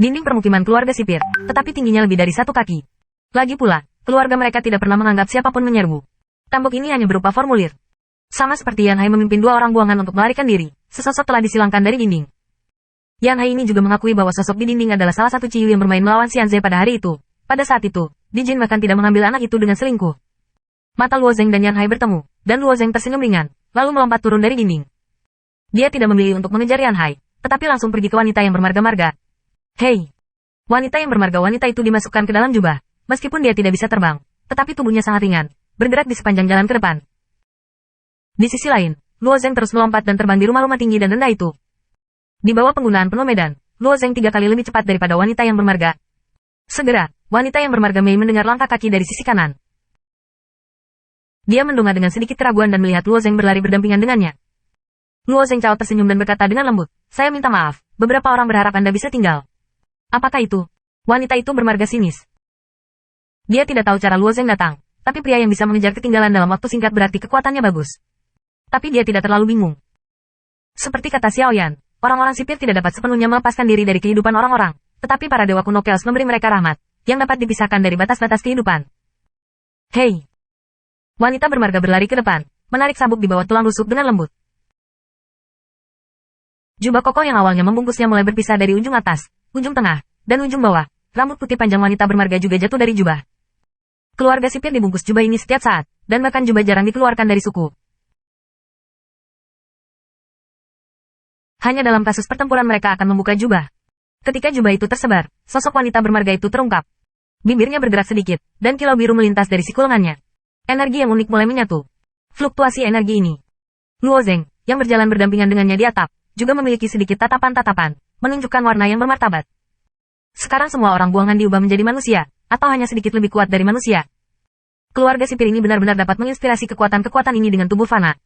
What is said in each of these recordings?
Dinding permukiman keluarga sipir, tetapi tingginya lebih dari 1 kaki. Lagi pula, keluarga mereka tidak pernah menganggap siapapun menyerbu. Tembok ini hanya berupa formulir. Sama seperti Yan Hai memimpin 2 orang buangan untuk melarikan diri, sesosok telah disilangkan dari dinding. Yan Hai ini juga mengakui bahwa sosok di dinding adalah salah satu Ciyu yang bermain melawan Xianze pada hari itu. Pada saat itu, Di Jin bahkan tidak mengambil anak itu dengan selingkuh. Mata Luo Zeng dan Yan Hai bertemu, dan Luo Zeng tersenyum ringan, lalu melompat turun dari dinding. Dia tidak memilih untuk mengejar Yan Hai, tetapi langsung pergi ke wanita yang bermarga-marga. Hei! Wanita yang bermarga-wanita itu dimasukkan ke dalam jubah, meskipun dia tidak bisa terbang, tetapi tubuhnya sangat ringan, bergerak di sepanjang jalan ke depan. Di sisi lain, Luo Zeng terus melompat dan terbang di rumah-rumah tinggi dan rendah itu. Di bawah penggunaan penuh medan, Luo Zeng 3 kali lebih cepat daripada wanita yang bermarga. Segera, wanita yang bermarga Mei mendengar langkah kaki dari sisi kanan. Dia mendongak dengan sedikit keraguan dan melihat Luo Zeng berlari berdampingan dengannya. Luo Zeng Cao tersenyum dan berkata dengan lembut, "Saya minta maaf, beberapa orang berharap Anda bisa tinggal." "Apakah itu?" Wanita itu bermarga sinis. Dia tidak tahu cara Luo Zeng datang, tapi pria yang bisa mengejar ketinggalan dalam waktu singkat berarti kekuatannya bagus. Tapi dia tidak terlalu bingung. Seperti kata Xiao Yan, orang-orang sipir tidak dapat sepenuhnya melepaskan diri dari kehidupan orang-orang, tetapi para dewa kuno Chaos memberi mereka rahmat, yang dapat dipisahkan dari batas-batas kehidupan. Hei! Wanita bermarga berlari ke depan, menarik sabuk di bawah tulang rusuk dengan lembut. Jubah kokoh yang awalnya membungkusnya mulai berpisah dari ujung atas, ujung tengah, dan ujung bawah. Rambut putih panjang wanita bermarga juga jatuh dari jubah. Keluarga sipir dibungkus jubah ini setiap saat, dan bahkan jubah jarang dikeluarkan dari suku. Hanya dalam kasus pertempuran mereka akan membuka jubah. Ketika jubah itu tersebar, sosok wanita bermarga itu terungkap. Bibirnya bergerak sedikit, dan kilau biru melintas dari siku lengannya. Energi yang unik mulai menyatu. Fluktuasi energi ini. Luo Zeng, yang berjalan berdampingan dengannya di atap, juga memiliki sedikit tatapan-tatapan, menunjukkan warna yang bermartabat. Sekarang semua orang buangan diubah menjadi manusia, atau hanya sedikit lebih kuat dari manusia. Keluarga sipir ini benar-benar dapat menginspirasi kekuatan-kekuatan ini dengan tubuh fana.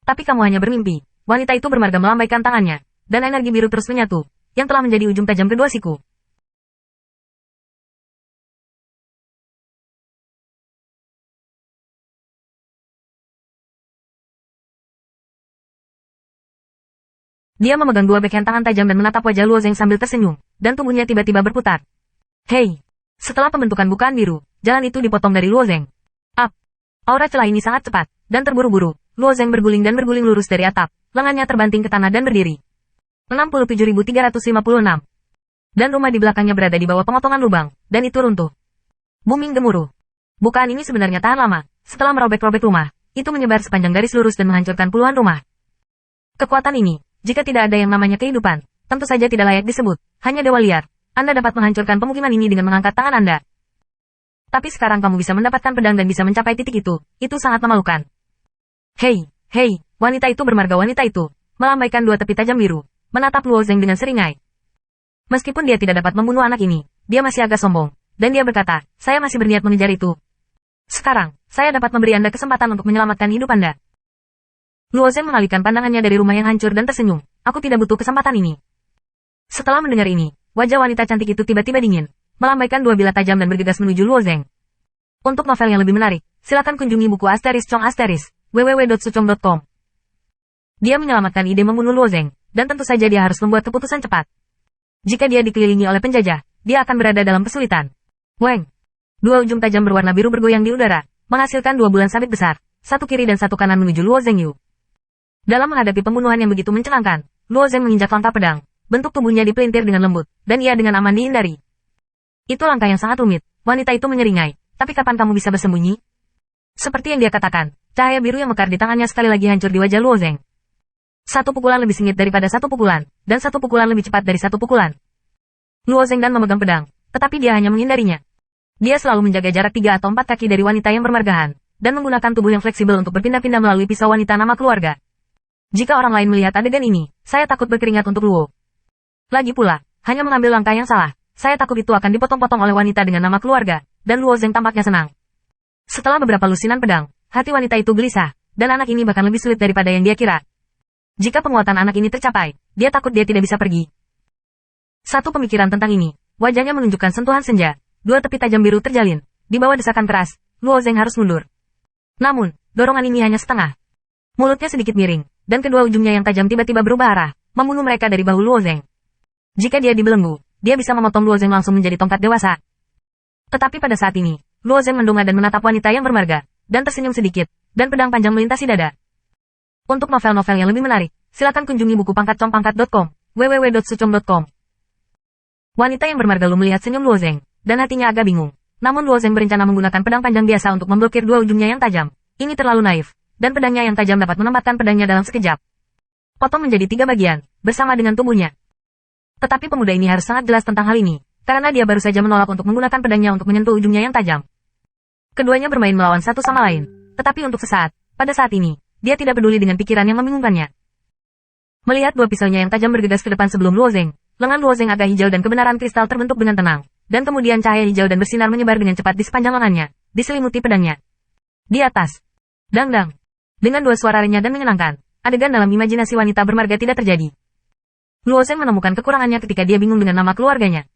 Tapi kamu hanya bermimpi. Wanita itu bermarga melambaikan tangannya, dan energi biru terus menyatu, yang telah menjadi ujung tajam kedua siku. Dia memegang 2 backhand tangan tajam dan menatap wajah Luo Zeng sambil tersenyum, dan tubuhnya tiba-tiba berputar. Hei! Setelah pembentukan bukaan biru, jalan itu dipotong dari Luo Zeng. Up! Aura celah ini sangat cepat, dan terburu-buru. Luo Zeng berguling dan berguling lurus dari atap, lengannya terbanting ke tanah dan berdiri. 67.356. Dan rumah di belakangnya berada di bawah pemotongan lubang, dan itu runtuh. Booming gemuruh. Bukaan ini sebenarnya tahan lama, setelah merobek-robek rumah, itu menyebar sepanjang garis lurus dan menghancurkan puluhan rumah. Kekuatan ini, jika tidak ada yang namanya kehidupan, tentu saja tidak layak disebut, hanya dewa liar. Anda dapat menghancurkan pemukiman ini dengan mengangkat tangan Anda. Tapi sekarang kamu bisa mendapatkan pedang dan bisa mencapai titik itu sangat memalukan. Hei, hei, wanita itu bermarga wanita itu, melambaikan 2 tepi tajam biru, menatap Luo Zeng dengan seringai. Meskipun dia tidak dapat membunuh anak ini, dia masih agak sombong, dan dia berkata, saya masih berniat mengejar itu. Sekarang, saya dapat memberi Anda kesempatan untuk menyelamatkan hidup Anda. Luo Zeng mengalihkan pandangannya dari rumah yang hancur dan tersenyum, aku tidak butuh kesempatan ini. Setelah mendengar ini, wajah wanita cantik itu tiba-tiba dingin, melambaikan 2 bilah tajam dan bergegas menuju Luo Zeng. Untuk novel yang lebih menarik, silakan kunjungi buku www.sucong.com. Dia menyelamatkan ide membunuh Luo Zeng, dan tentu saja dia harus membuat keputusan cepat. Jika dia dikelilingi oleh penjajah, dia akan berada dalam kesulitan. Weng! 2 ujung tajam berwarna biru bergoyang di udara, menghasilkan 2 bulan sabit besar, satu kiri dan satu kanan menuju Luo Zeng Yu. Dalam menghadapi pembunuhan yang begitu mencengangkan, Luo Zeng menginjak langkah pedang, bentuk tubuhnya dipelintir dengan lembut, dan ia dengan aman dihindari. Itu langkah yang sangat rumit, wanita itu menyeringai, tapi kapan kamu bisa bersembunyi? Seperti yang dia katakan, cahaya biru yang mekar di tangannya sekali lagi hancur di wajah Luo Zeng. 1 pukulan lebih sengit daripada 1 pukulan, dan 1 pukulan lebih cepat dari 1 pukulan. Luo Zeng dan memegang pedang, tetapi dia hanya menghindarinya. Dia selalu menjaga jarak 3 atau 4 kaki dari wanita yang bermargahan, dan menggunakan tubuh yang fleksibel untuk berpindah-pindah melalui pisau wanita nama keluarga. Jika orang lain melihat adegan ini, saya takut berkeringat untuk Luo. Lagi pula, hanya mengambil langkah yang salah, saya takut itu akan dipotong-potong oleh wanita dengan nama keluarga, dan Luo Zeng tampaknya senang. Setelah beberapa lusinan pedang, hati wanita itu gelisah, dan anak ini bahkan lebih sulit daripada yang dia kira. Jika penguatan anak ini tercapai, dia takut dia tidak bisa pergi. Satu pemikiran tentang ini, wajahnya menunjukkan sentuhan senja, 2 tepi tajam biru terjalin, di bawah desakan keras, Luo Zeng harus mundur. Namun, dorongan ini hanya setengah. Mulutnya sedikit miring, dan kedua ujungnya yang tajam tiba-tiba berubah arah, membunuh mereka dari bahu Luo Zeng. Jika dia dibelenggu, dia bisa memotong Luo Zeng langsung menjadi tongkat dewasa. Tetapi pada saat ini, Luo Zeng mendongak dan menatap wanita yang bermarga, dan tersenyum sedikit, dan pedang panjang melintasi dada. Untuk novel-novel yang lebih menarik, silakan kunjungi buku pangkat.com, www.sucong.com. Wanita yang bermarga Lu melihat senyum Luo Zeng, dan hatinya agak bingung. Namun Luo Zeng berencana menggunakan pedang panjang biasa untuk memblokir dua ujungnya yang tajam. Ini terlalu naif, dan pedangnya yang tajam dapat menempatkan pedangnya dalam sekejap. Potong menjadi 3 bagian, bersama dengan tubuhnya. Tetapi pemuda ini harus sangat jelas tentang hal ini, karena dia baru saja menolak untuk menggunakan pedangnya untuk menyentuh ujungnya yang tajam. Keduanya bermain melawan satu sama lain, tetapi untuk sesaat, pada saat ini, dia tidak peduli dengan pikiran yang membingungkannya. Melihat dua pisaunya yang tajam bergegas ke depan sebelum Luo Zeng, lengan Luo Zeng agak hijau dan kebenaran kristal terbentuk dengan tenang, dan kemudian cahaya hijau dan bersinar menyebar dengan cepat di sepanjang lengannya, diselimuti pedangnya. Di atas. Dang-dang. Dengan dua suara renyah dan menyenangkan, adegan dalam imajinasi wanita bermarga tidak terjadi. Luo Zeng menemukan kekurangannya ketika dia bingung dengan nama keluarganya.